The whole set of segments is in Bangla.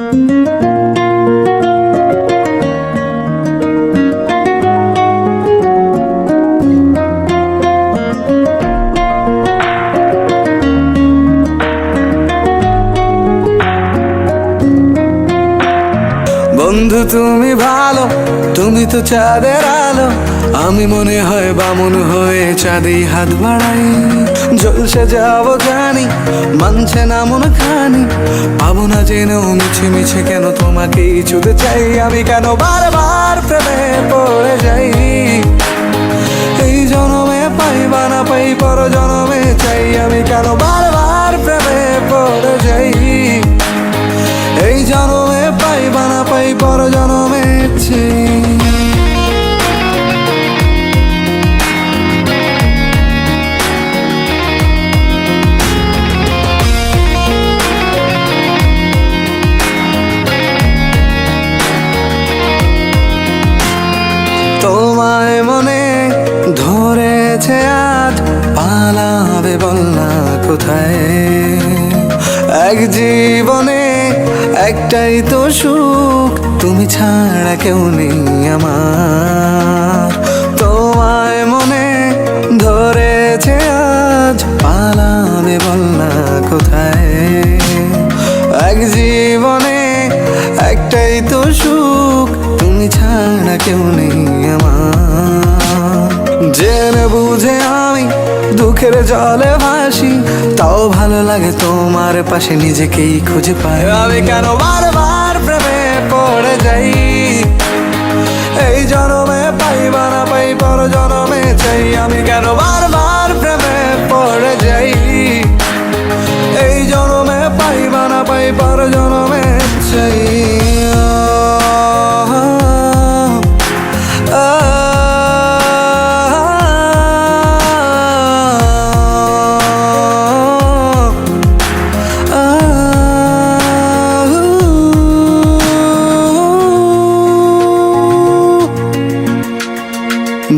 বন্ধু তুমি ভালো, তুমি তো চাঁদের আলো। আমি মনে হয় বামুন হয়ে চাঁদেই হাত বাড়াই। জলসে যাবো জানি, মানছে না মন খানি। পাবো না জেনেও মিছে মিছে কেন তোমাকেই ছুতে চাই। আমি কেন বারবার প্রেমে পড়ে যাই। এই জনমে পাই বা না পাই, পর জনমে চাই। আমি কেন বারবার প্রেমে পড়ে যাই। এই জনমে পাই বা না পাই, পর জনমে চাই। তোমায় মনে ধরেছে আজ, পালাবে বল না কোথায়। এক জীবনে একটাই তো সুখ, তুমি ছাড়া কেউ নেই আমার। তোমায় মনে ধরেছে আজ, পালাবে বল না কোথায়। এক জীবনে একটাই তো সুখ, তুমি ছাড়া কেউ নেই আমার। জেনে বুঝে আমি দুঃখের জলে ভাসি, তাও ভালো লাগে তোমার পাশে নিজেকেই খুঁজে পাই। আমি কেন বারবার প্রেমে পড়ে যাই। এই জনমে পাই বা না পাই, পর জনমে চাই। আমি কেন বারবার প্রেমে পড়ে যাই। এই জনমে পাই বা না পাই, পর জনমে চাই।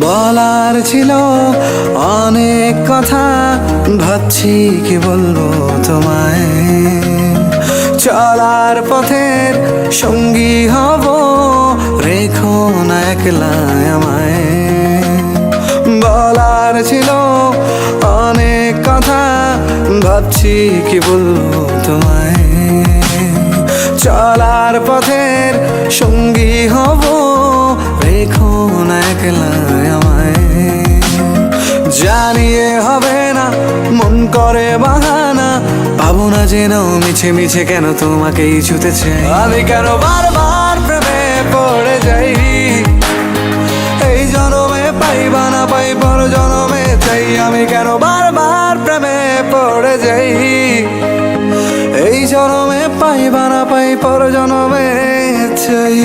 বলার ছিল অনেক কথা, ভাবছি কি বলবো তোমায়। চলার পথের সঙ্গী হব, রেখো না একলা আমায়। বলার ছিল অনেক কথা, ভাবছি কি বলবো তোমায়। চলার পথের সঙ্গী হব, রেখো না একলা আমায়। জানিয়ে হবে না, মন করে বাহানা। পাবো না জেনেও মিছে মিছে কেন তোমাকেই ছুতে চাই। আমি কেন বারবার প্রেমে পড়ে যাই। এই জনমে পাই বা না পাই, পর জনমে চাই। আমি কেন বারবার প্রেমে পড়ে যাই। এই জনমে পাই বা না পাই, পর জনমে চাই।